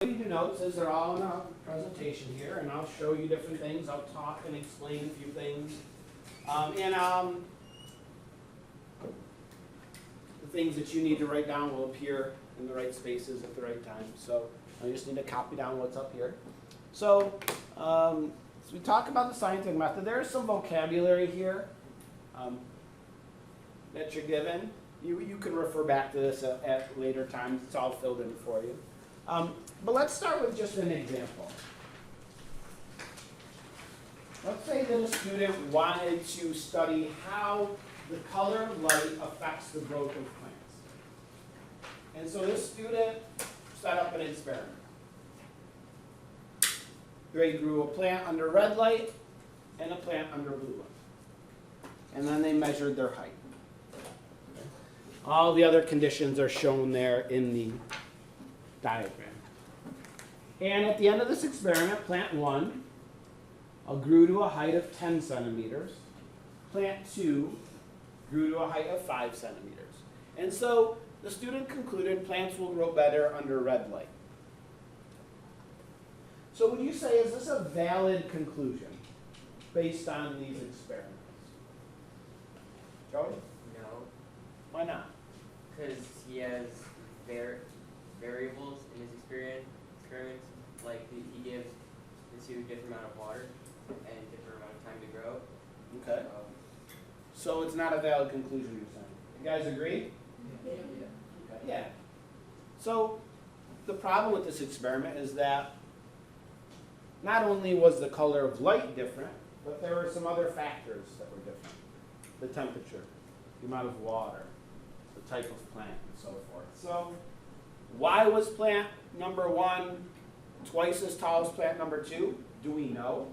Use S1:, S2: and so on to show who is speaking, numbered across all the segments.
S1: You do notes as they're all in a presentation here, and I'll show you different things. I'll talk and explain a few things. The things that you need to write down will appear in the right spaces at the right time. So I just need to copy down what's up here. So, we talk about the scientific method. There's some vocabulary here that you're given. You can refer back to this at later times. It's all filled in for you. But let's start with just an example. Let's say that a student wanted to study how the color of light affects the growth of plants. And so this student set up an experiment. They grew a plant under red light and a plant under blue light. And then they measured their height. All the other conditions are shown there in the diagram. And at the end of this experiment, plant 1 grew to a height of 10 centimeters. Plant 2 grew to a height of 5 centimeters. And so the student concluded plants will grow better under red light. So would you say, is this a valid conclusion based on these experiments? Joey?
S2: No,
S1: Why not?
S2: because he has variables in his experiments. Like he gives the two different amount of water and different amount of time to grow.
S1: Okay. So it's not a valid conclusion, you're saying. You guys agree?
S2: Yeah.
S1: Okay. Yeah. So the problem with this experiment is that not only was the color of light different, but there were some other factors that were different. The temperature, the amount of water, the type of plant, and so forth. So why was plant number 1 twice as tall as plant number 2? Do we know?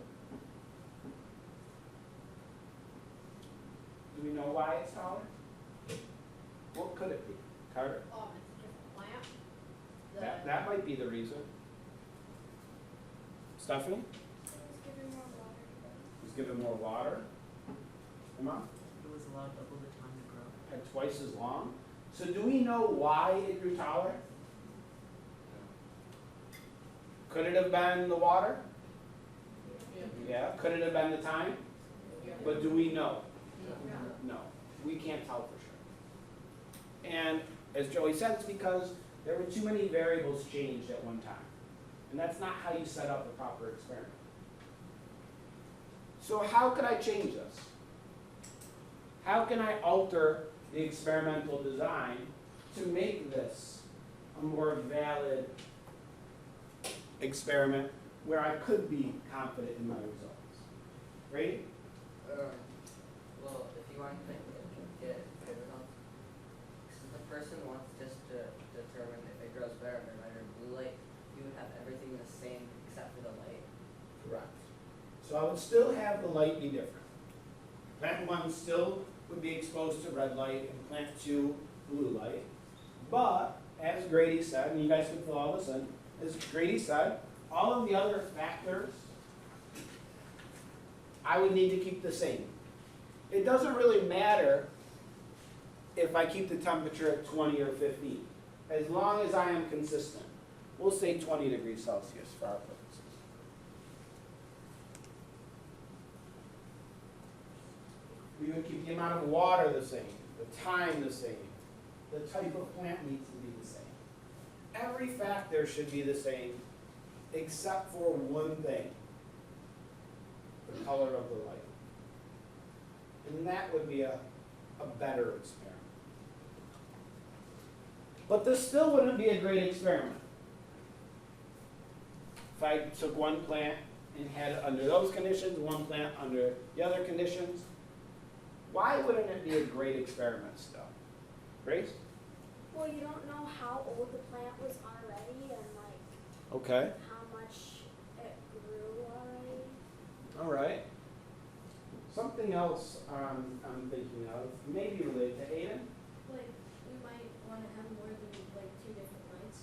S1: Do we know why it's taller? What could it be? Carter?
S3: It's a different plant.
S1: That might be the reason. Stephanie? Was given more water. Emma?
S4: It was allowed double the time to grow.
S1: Had twice as long. So do we know why it grew taller? Could it have been the water? Yeah. Could it have been the time? But do we know? No. We can't tell for sure. And as Joey said, it's because there were too many variables changed at one time. And that's not how you set up a proper experiment. So how could I change this? How can I alter the experimental design to make this a more valid experiment where I could be confident in my results? Ready?
S4: Well, if you want to get it results, because the person wants just to determine if it grows better under red or blue light, you would have everything the same except for the light.
S1: Correct. So I would still have the light be different. Plant 1 still would be exposed to red light and plant 2 blue light. But, as Grady said, and you guys can fill all this in, as Grady said, all of the other factors I would need to keep the same. It doesn't really matter if I keep the temperature at 20 or 15, as long as I am consistent. We'll say 20 degrees Celsius for our purposes. We would keep the amount of water the same, the time the same, the type of plant needs to be the same. Every factor should be the same, except for one thing, the color of the light. And that would be a better experiment. But this still wouldn't be a great experiment. If I took one plant and had it under those conditions, one plant under the other conditions, why wouldn't it be a great experiment still? Grace?
S3: Well, you don't know how old the plant was already and
S1: Okay.
S3: how much it grew already.
S1: All right. Something else I'm thinking of, maybe related to Aiden.
S3: Like, we might want to have more than two different lights.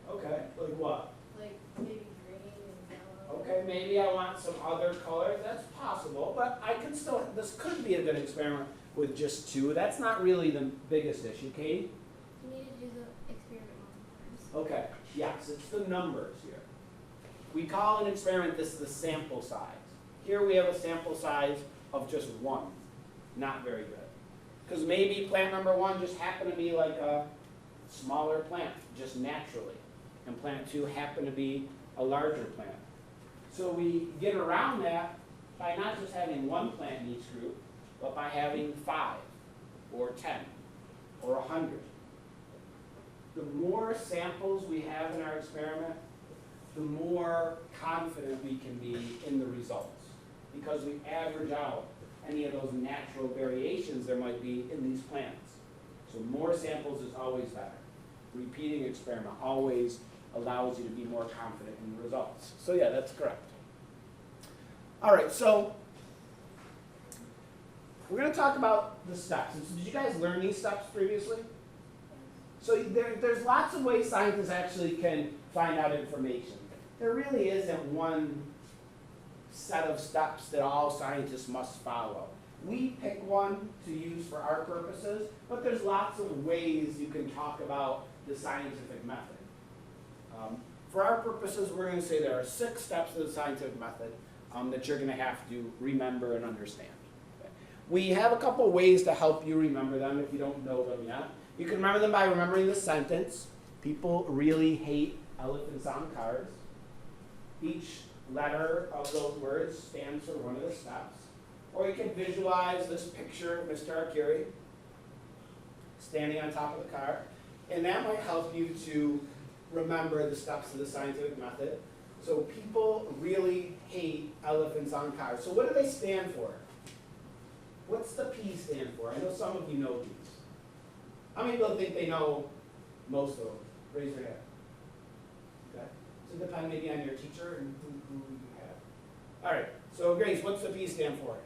S1: Okay. Like what?
S3: Like maybe green and yellow.
S1: Okay, maybe I want some other colors. That's possible, but I can still, this could be a good experiment with just 2. That's not really the biggest issue, Katie.
S3: You need to do the experiment multiple times.
S1: Okay. Yes, it's the numbers here. We call an experiment this the sample size. Here we have a sample size of just 1. Not very good. Because maybe plant number 1 just happened to be like a smaller plant, just naturally. And plant 2 happened to be a larger plant. So we get around that by not just having 1 plant in each group, but by having 5 or 10 or 100. The more samples we have in our experiment, the more confident we can be in the results, because we average out any of those natural variations there might be in these plants. So more samples is always better. Repeating experiment always allows you to be more confident in the results. So yeah, that's correct. All right, so we're going to talk about the steps. So did you guys learn these steps previously? So there's lots of ways scientists actually can find out information. There really isn't one set of steps that all scientists must follow. We pick one to use for our purposes, but there's lots of ways you can talk about the scientific method. For our purposes, we're going to say there are 6 steps of the scientific method that you're going to have to remember and understand. Okay. We have a couple ways to help you remember them if you don't know them yet. You can remember them by remembering the sentence, people really hate elephants on cars. Each letter of those words stands for one of the steps. Or you can visualize this picture of Mr. Arcuri standing on top of the car. And that might help you to remember the steps of the scientific method. So people really hate elephants on cars. So what do they stand for? What's the P stand for? I know some of you know these. How many people think they know most of them? Raise your hand. Okay. So it depends maybe on your teacher and who you have. All right. So Grace, what's the P stand for?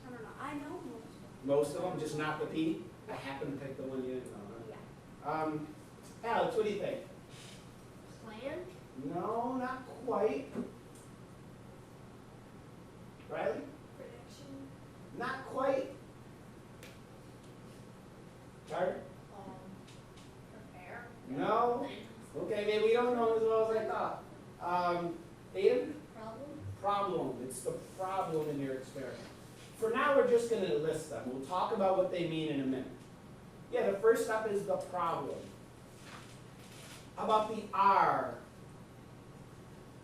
S3: I don't know. I know
S1: Most of them, just not the P? I happen to pick the one you didn't know.
S3: Yeah.
S1: Alex, what do you think?
S3: Plan?
S1: No, not quite. Riley?
S3: Prediction?
S1: Not quite. Carter?
S3: Prepare?
S1: No. Okay, maybe we don't know as well as I thought. Aiden?
S3: Problem?
S1: Problem. It's the problem in your experiment. For now, we're just going to list them. We'll talk about what they mean in a minute. Yeah, the first step is the problem. How about the R?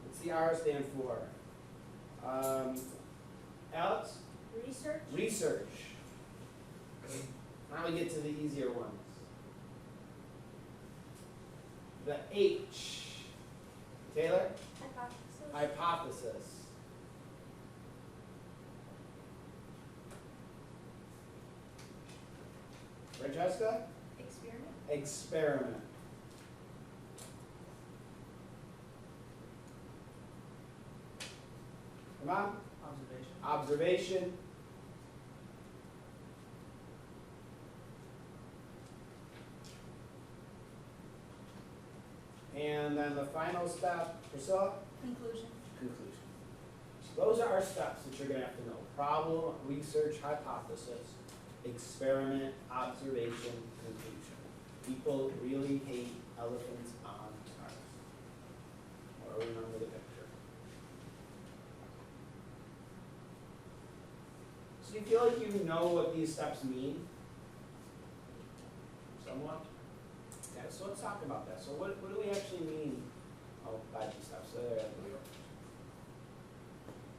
S1: What's the R stand for? Alex?
S3: Research?
S1: Research. Now we get to the easier ones. The H. Taylor?
S3: Hypothesis?
S1: Hypothesis. Francesca?
S3: Experiment?
S1: Experiment. Come on.
S2: Observation.
S1: Observation. And then the final step, Priscilla?
S3: Conclusion?
S1: Conclusion. So those are our steps that you're going to have to know. Problem, research, hypothesis, experiment, observation, conclusion. People really hate elephants on cars. Or remember the picture. So do you feel like you know what these steps mean? Somewhat? Okay, so let's talk about that. So what do we actually mean by these steps? So there we go.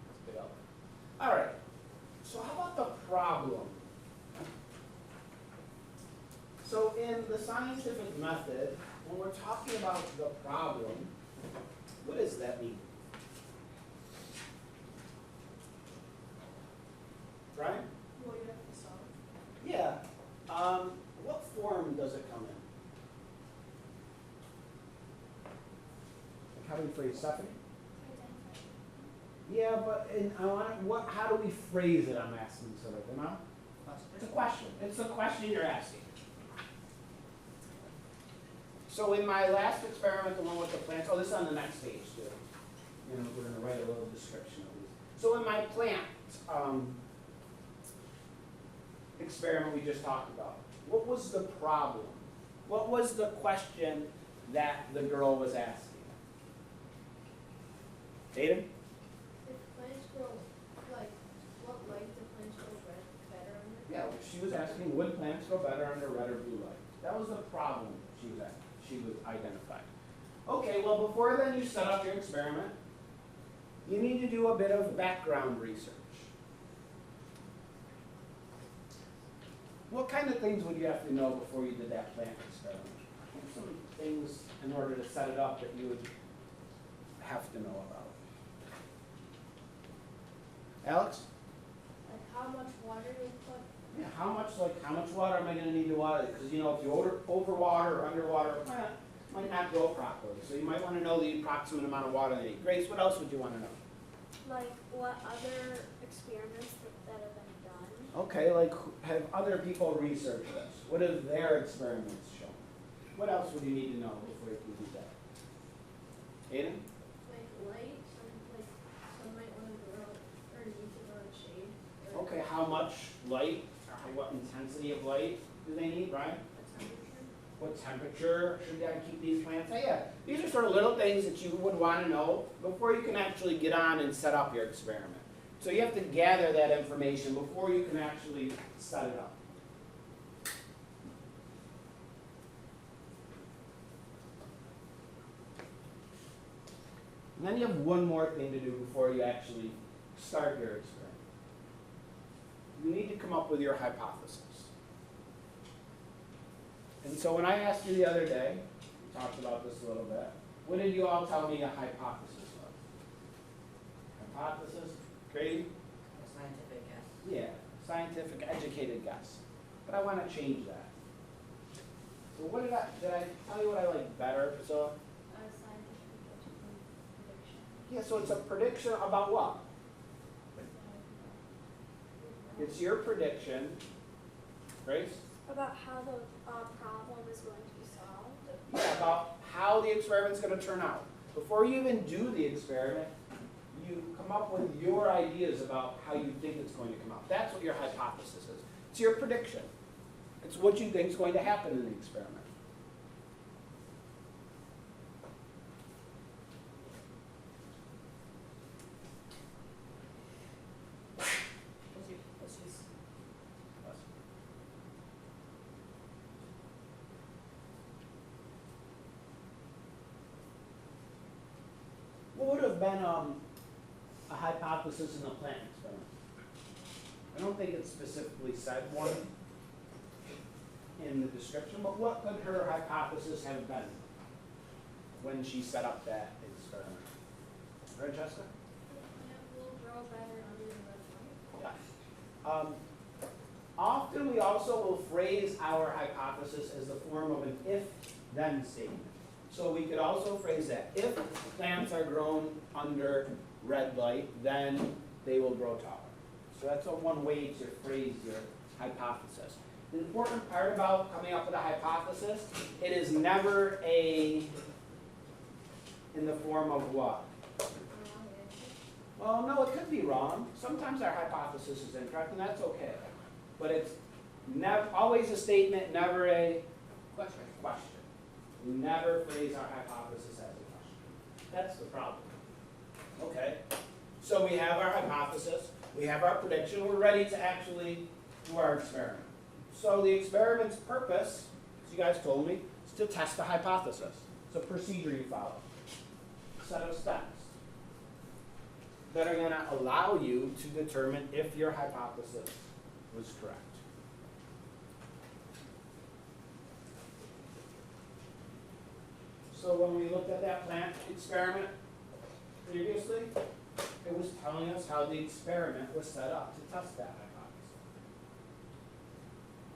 S1: Let's get up. All right. So how about the problem? So in the scientific method, when we're talking about the problem, what does that mean? Brian?
S3: What you have to solve?
S1: Yeah. What form does it come in? Like how do we phrase Stephanie? Yeah, but how do we phrase it? I'm asking sort of, you know? It's a question. It's a question you're asking. So in my last experiment, the one with the plants, this is on the next page too. We're going to write a little description of these. So in my plant experiment we just talked about? What was the problem? What was the question that the girl was asking? Aiden?
S3: If plants grow, like, what light do plants grow better under?
S1: Yeah, she was asking, would plants grow better under red or blue light? That was the problem she was identifying. Okay, well, before then you set up your experiment, you need to do a bit of background research. What kind of things would you have to know before you did that plant experiment? What are some things in order to set it up that you would have to know about? Alex?
S3: Like, how much water do we put?
S1: Yeah, how much water am I gonna need to water it? Because, you know, if you overwater or underwater a plant, it might not grow properly. So you might wanna know the approximate amount of water they need. Grace, what else would you wanna know?
S3: Like, what other experiments that have been done?
S1: Okay, like, have other people researched this? What have their experiments shown? What else would you need to know before you can do that? Aiden?
S3: Like, light, some might wanna grow, or need to grow in shade. Or
S1: Okay, how much light, or what intensity of light do they need, Brian?
S3: a temperature.
S1: What temperature should I keep these plants at? Yeah, these are sort of little things that you would want to know before you can actually get on and set up your experiment. So you have to gather that information before you can actually set it up. And then you have one more thing to do before you actually start your experiment. You need to come up with your hypothesis. And so when I asked you the other day, we talked about this a little bit, what did you all tell me a hypothesis was? Hypothesis, Grady?
S4: A scientific guess.
S1: Yeah, scientific, educated guess. But I want to change that. So what did I tell you what I like better? So,
S3: Scientific prediction.
S1: yeah, so it's a prediction about what? It's your prediction, Grace?
S3: About how the problem is going to be solved.
S1: Yeah, about how the experiment's going to turn out. Before you even do the experiment, you come up with your ideas about how you think it's going to come out. That's what your hypothesis is. It's your prediction. It's what you think is going to happen in the experiment. What would have been a hypothesis in the plant experiment? I don't think it specifically said one in the description, but what could her hypothesis have been when she set up that experiment? Francesca?
S3: Plant will grow better under the red light.
S1: Yeah. Often we also will phrase our hypothesis as the form of an if-then statement. So we could also phrase that, if plants are grown under red light, then they will grow taller. So that's one way to phrase your hypothesis. The important part about coming up with a hypothesis, it is never in the form of what? Well, no, it could be wrong. Sometimes our hypothesis is incorrect, and that's okay. But it's always a statement, never a question. We never phrase our hypothesis as a question. That's the problem. Okay, so we have our hypothesis, we have our prediction, we're ready to actually do our experiment. So the experiment's purpose, as you guys told me, is to test the hypothesis. It's a procedure you follow, a set of steps that are going to allow you to determine if your hypothesis was correct. So when we looked at that plant experiment previously, it was telling us how the experiment was set up to test that hypothesis.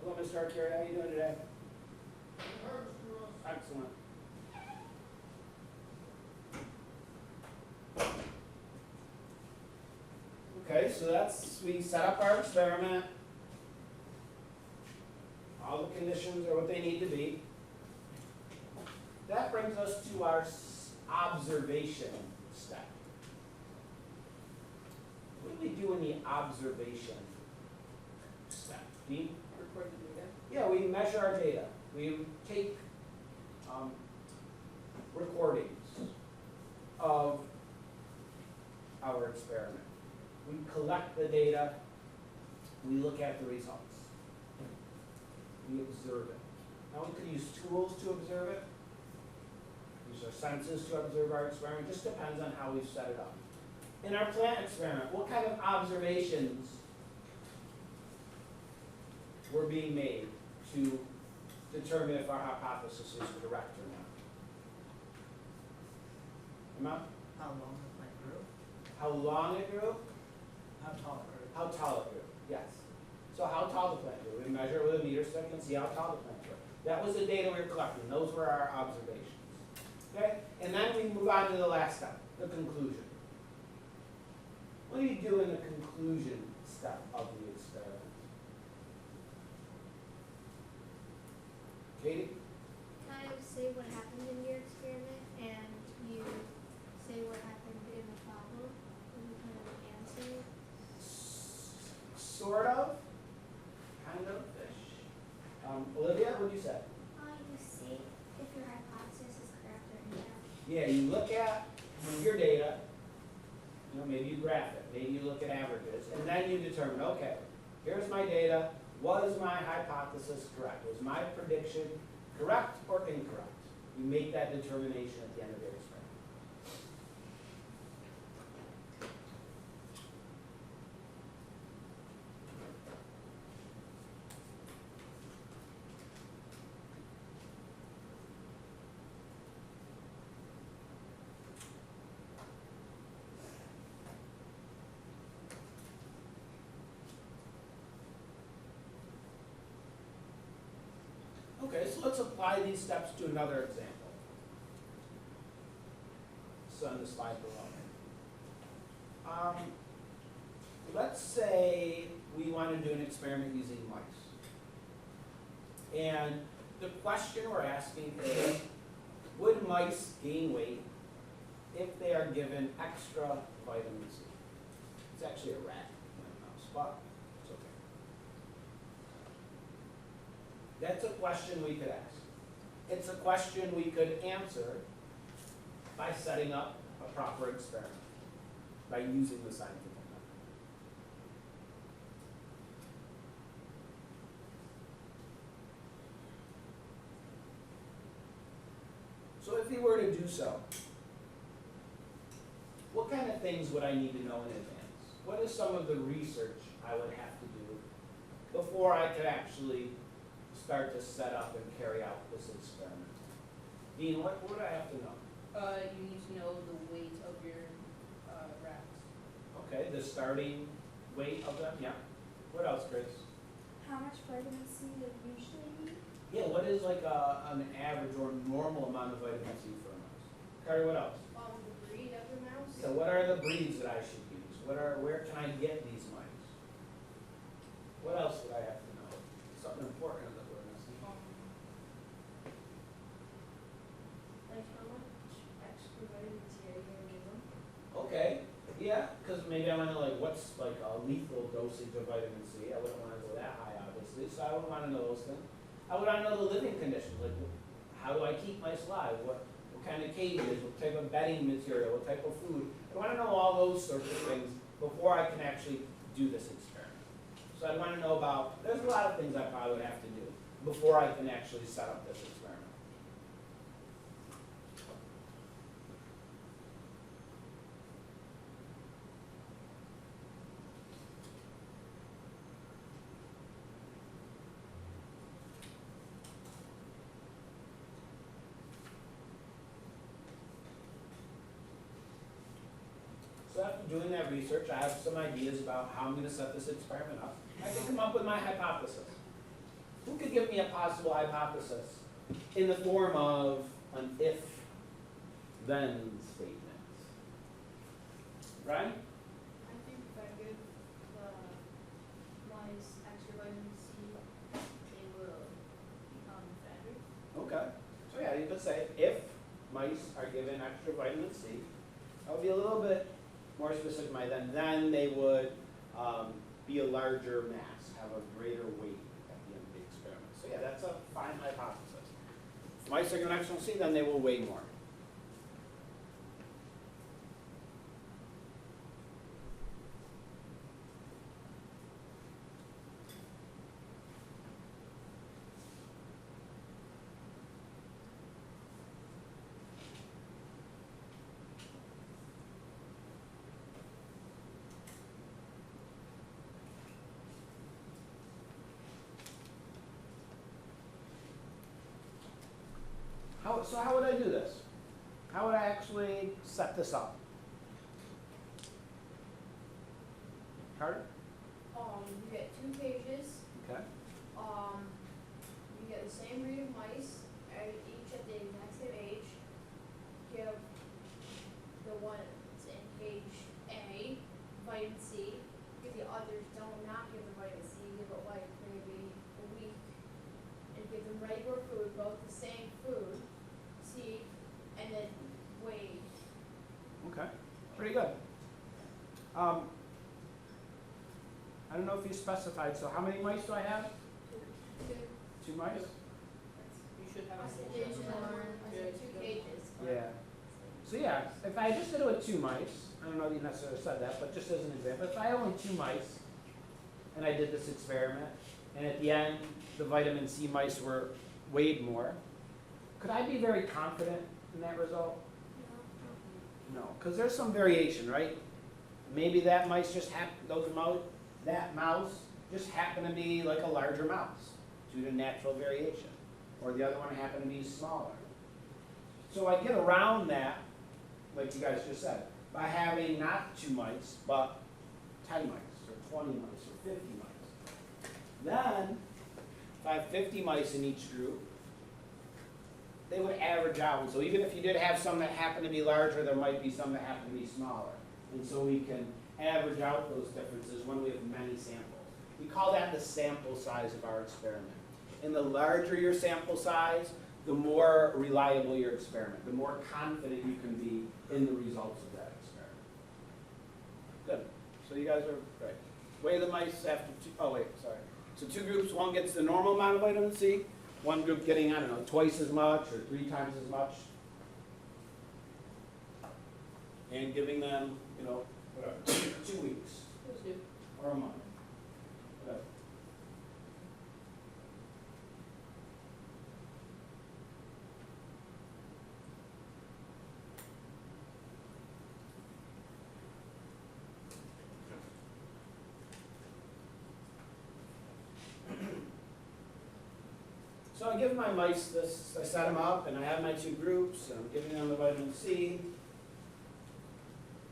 S1: Hello, Mr. Arcuri, how are you doing today? Excellent. Okay, so we set up our experiment. All the conditions are what they need to be. That brings us to our observation step. What do we do in the observation step? Dean?
S2: Record the data.
S1: Yeah, we measure our data. We take recordings of our experiment. We collect the data. We look at the results. We observe it. Now we could use tools to observe it. Use our senses to observe our experiment. It just depends on how we set it up. In our plant experiment, what kind of observations were being made to determine if our hypothesis is correct or not? Emma?
S4: How long the plant grew?
S1: How long it grew?
S4: How tall it grew?
S1: How tall it grew, yes. So how tall the plant grew. We measure it with a meter stick and see how tall the plant grew. That was the data we were collecting. Those were our observations. Okay? And then we move on to the last step, the conclusion. What do you do in the conclusion step of the experiment? Katie?
S3: Kind of say what happened in your experiment, and you say what happened in the problem, and you kind of answer.
S1: Sort of. Kind of ish. Olivia, what do you say?
S3: You say if your hypothesis is correct or incorrect.
S1: Yeah, you look at your data, you know, maybe you graph it, maybe you look at averages, and then you determine, okay, here's my data, was my hypothesis correct? Was my prediction correct or incorrect? You make that determination at the end of your experiment. Okay, so let's apply these steps to another example. So on the slide below. Let's say we want to do an experiment using mice. And the question we're asking is, would mice gain weight if they are given extra vitamin C? It's actually a rat, not a mouse, but it's okay. That's a question we could ask. It's a question we could answer by setting up a proper experiment, by using the scientific method. So if we were to do so, what kind of things would I need to know in advance? What is some of the research I would have to do before I could actually start to set up and carry out this experiment? Dean, what would I have to know?
S5: You need to know the weight of your rats.
S1: Okay, the starting weight of them, yeah. What else, Chris?
S3: How much vitamin C do you usually need?
S1: Yeah, what is like an average or normal amount of vitamin C for a mouse? Carrie, what else?
S3: The breed of the mouse.
S1: So what are the breeds that I should use? Where can I get these mice? What else would I have to know? Something important that we're missing.
S3: Like how much extra vitamin C are you gonna give them?
S1: Okay, yeah, because maybe I want to like, what's like a lethal dosage of vitamin C? I wouldn't want to go that high, obviously, so I would want to know those things. I would want to know the living conditions, like how do I keep mice alive? What kind of cages, what type of bedding material, what type of food? I want to know all those sorts of things before I can actually do this experiment. So I want to know about, there's a lot of things I probably would have to do before I can actually set up this experiment. So after doing that research, I have some ideas about how I'm going to set this experiment up. I can come up with my hypothesis. Who could give me a possible hypothesis in the form of an if-then statement? Ryan?
S5: I think if I give the mice extra vitamin C, they will become fatter.
S1: Okay. So yeah, you could say if mice are given extra vitamin C, that would be a little bit more specific by then they would be a larger mass, have a greater weight at the end of the experiment. So yeah, that's a fine hypothesis. If mice are going to actually see, then they will weigh more. So how would I do this? How would I actually set this up? Carter?
S5: You get 2 cages.
S1: Okay.
S5: You get the same breed of mice, each at the exact same age. Give the one that's in cage A vitamin C. Give the others, not give them vitamin C, give it like maybe a week. And give them regular food, both the same food, C, and then weigh.
S1: Okay. Pretty good. I don't know if you specified, so how many mice do I have? 2 mice?
S5: You should have two cages.
S1: Yeah. So yeah, if I just did it with 2 mice, I don't know if you necessarily said that, but just as an example, if I had only 2 mice, and I did this experiment, and at the end, the vitamin C mice were weighed more, could I be very confident in that result? No, because there's some variation, right? Maybe that mice just that mouse just happened to be like a larger mouse due to natural variation, or the other one happened to be smaller. So I get around that, like you guys just said, by having not 2 mice, but 10 mice, or 20 mice, or 50 mice. Then, if I have 50 mice in each group, they would average out. So even if you did have some that happen to be larger, there might be some that happen to be smaller. And so we can average out those differences when we have many samples. We call that the sample size of our experiment. And the larger your sample size, the more reliable your experiment, the more confident you can be in the results of that experiment. Good. So you guys are right. Weigh the mice after 2, oh wait, sorry. So 2 groups, one gets the normal amount of vitamin C, one group getting, I don't know, twice as much or 3 times as much. And giving them, whatever, 2 weeks or a month. Whatever. So I give my mice this, I set them up and I have my 2 groups and I'm giving them the vitamin C.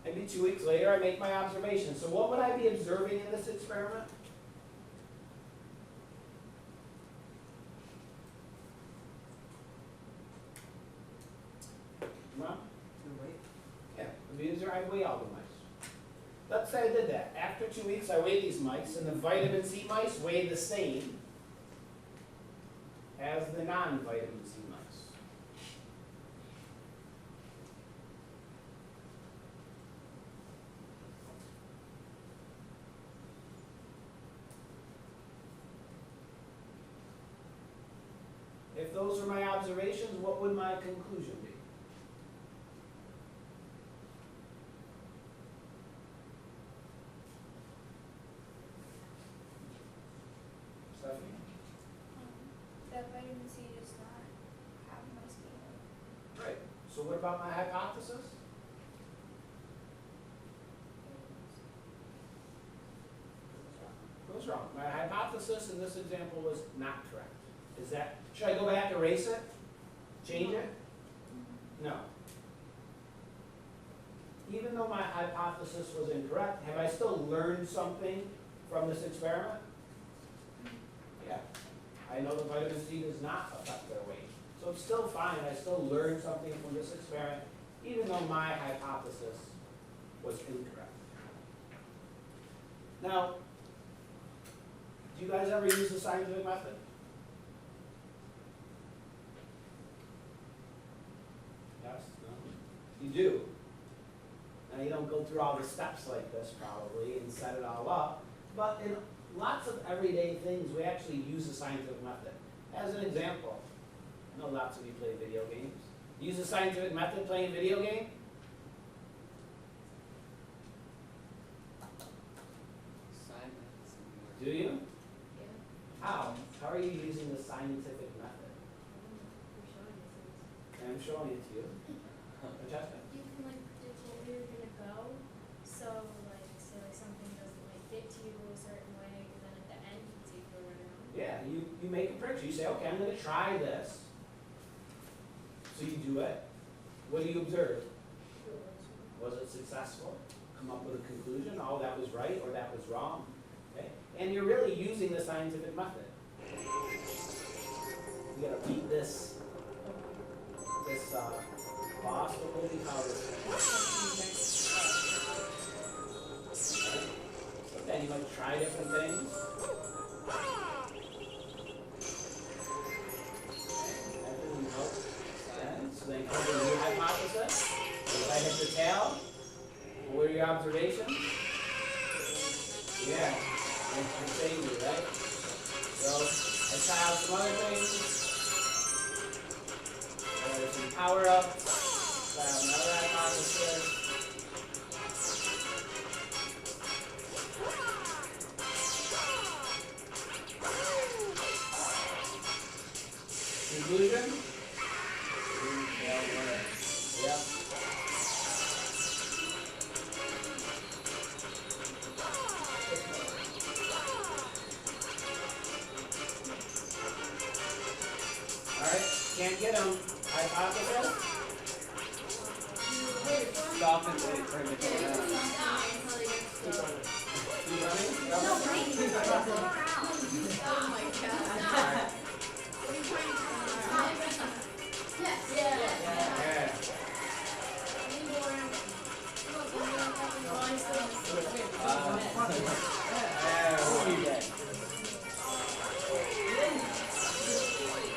S1: Maybe 2 weeks later I make my observation. So what would I be observing in this experiment? Come on. Yeah, I weigh all the mice. Let's say I did that. After 2 weeks I weigh these mice and the vitamin C mice weigh the same as the non-vitamin C mice. If those are my observations, what would my conclusion be? Stephanie?
S3: That vitamin C does not have my skin.
S1: Right. So what about my hypothesis? Goes wrong. My hypothesis in this example was not correct. Is that, should I go back, erase it? Change it? No. Even though my hypothesis was incorrect, have I still learned something from this experiment? Yeah. I know the vitamin C does not affect their weight. So it's still fine. I still learned something from this experiment, even though my hypothesis was incorrect. Now, do you guys ever use the scientific method? Yes? No? You do. Now you don't go through all the steps like this probably and set it all up. But in lots of everyday things, we actually use the scientific method. As an example, I know lots of you play video games. Use the scientific method playing a video game? Do you? How? How are you using the scientific method? I'm showing it to you. Francesca?
S3: You can like predict where you're gonna go, so like say like something doesn't like fit to you a certain way, and then at the end you can see if you're right or wrong.
S1: Yeah, you make a prediction. You say, okay, I'm gonna try this. So you do it. What do you observe? Was it successful? Come up with a conclusion, oh, that was right or that was wrong. Okay? And you're really using the scientific method. You gotta beat this boss, what will we call this? So then you might try different things. That didn't help. So then come to a new hypothesis. If I hit the tail, what are your observations? Yeah, it's saving you, right? So I try out some other things. There's some power ups. Try out another hypothesis. Conclusion? Yep. Alright, can't get them. Hypothesis?
S2: Stop and wait for him to come around.
S1: Keep running. Keep running? Go.
S5: Oh my god. Yes. Yeah.
S1: Yeah. What do you get?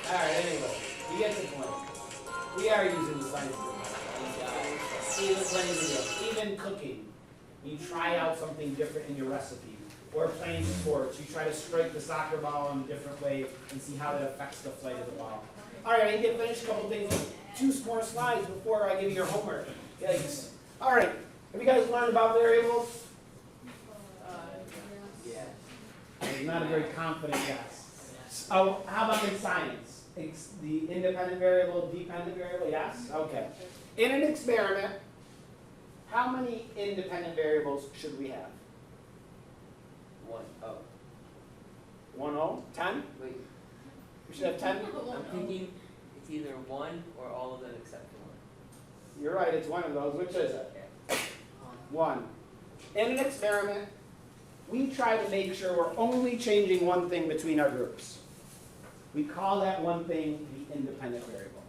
S1: Alright, anyway, you get the point. We are using the scientific method. Even playing video, even cooking. You try out something different in your recipe. Or playing sports, you try to strike the soccer ball in a different way and see how that affects the flight of the ball. Alright, I need to finish a couple things. 2 more slides before I give you your homework. Yikes. Alright, have you guys learned about variables?
S2: Yeah.
S1: Not a very confident guess. Oh, how about in science? The independent variable, dependent variable, yes? Okay. In an experiment, how many independent variables should we have?
S2: 1. Oh.
S1: 1, 0, 10?
S2: Wait.
S1: We should have 10?
S2: I'm thinking it's either 1 or all of them except for 1.
S1: You're right, it's one of those. Which is it?
S2: Okay.
S1: 1. In an experiment, we try to make sure we're only changing one thing between our groups. We call that one thing the independent variable.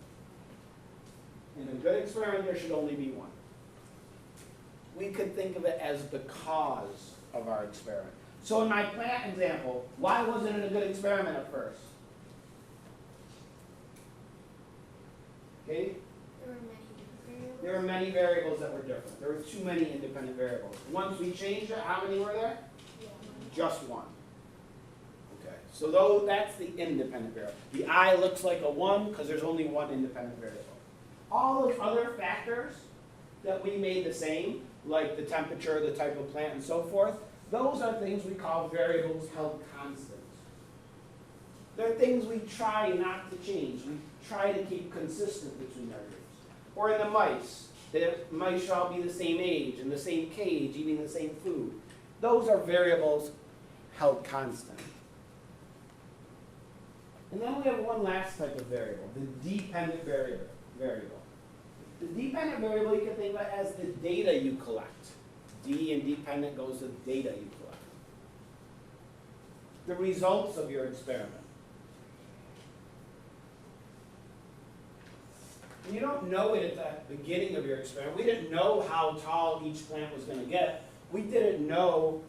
S1: In a good experiment, there should only be one. We could think of it as the cause of our experiment. So in my plant example, why wasn't it a good experiment at first? Okay?
S3: There were many different variables.
S1: There were many variables that were different. There were too many independent variables. Once we changed it, how many were there? Just one. Okay, so that's the independent variable. The I looks like a 1 because there's only one independent variable. All those other factors that we made the same, like the temperature, the type of plant, and so forth, those are things we call variables held constant. They're things we try not to change. We try to keep consistent between our groups. Or in the mice should all be the same age, in the same cage, eating the same food. Those are variables held constant. And then we have one last type of variable, the dependent variable. The dependent variable you can think of as the data you collect. D in dependent goes to data you collect. The results of your experiment. And you don't know it at the beginning of your experiment. We didn't know how tall each plant was going to get. We didn't know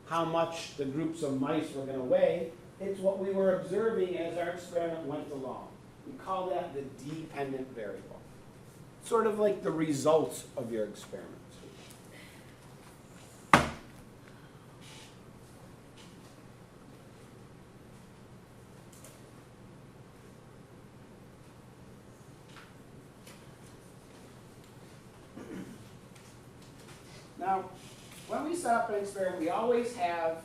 S1: how much the groups of mice were going to weigh. It's what we were observing as our experiment went along. We call that the dependent variable. Sort of like the results of your experiment. Now, when we set up an experiment, we always have,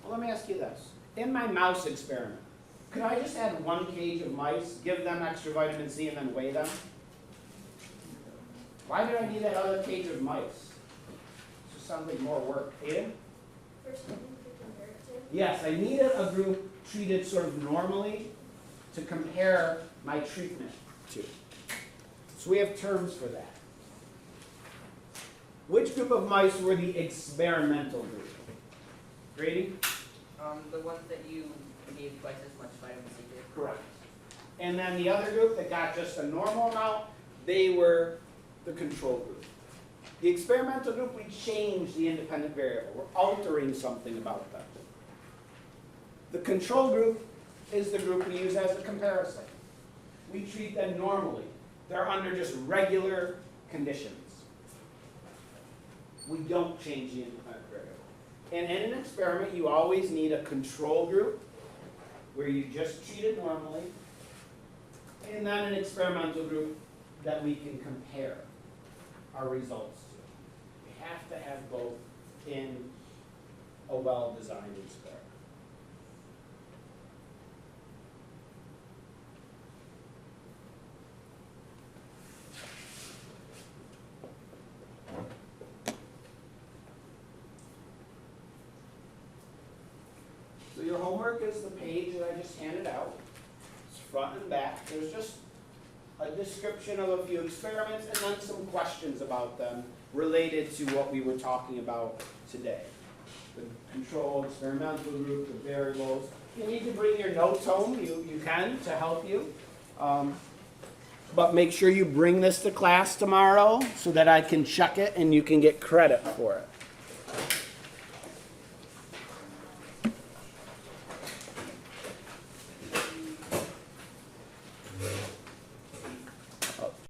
S1: well, let me ask you this. In my mouse experiment, could I just add 1 cage of mice, give them extra vitamin C, and then weigh them? Why did I need that other cage of mice? It just sounds like more work. Aiden?
S5: First thing to compare it to.
S1: Yes, I needed a group treated sort of normally to compare my treatment to. So we have terms for that. Which group of mice were the experimental group? Grady?
S4: The ones that you gave twice as much vitamin C to.
S1: Correct. And then the other group that got just a normal amount, they were the control group. The experimental group, we changed the independent variable. We're altering something about them. The control group is the group we use as a comparison. We treat them normally. They're under just regular conditions. We don't change the independent variable. And in an experiment, you always need a control group where you just treat it normally, and then an experimental group that we can compare our results to. We have to have both in a well-designed experiment. So your homework is the page that I just handed out. It's front and back. There's just a description of a few experiments and then some questions about them related to what we were talking about today. The control, experimental group, the variables. You need to bring your notes home. You can to help you. But make sure you bring this to class tomorrow so that I can check it and you can get credit for it.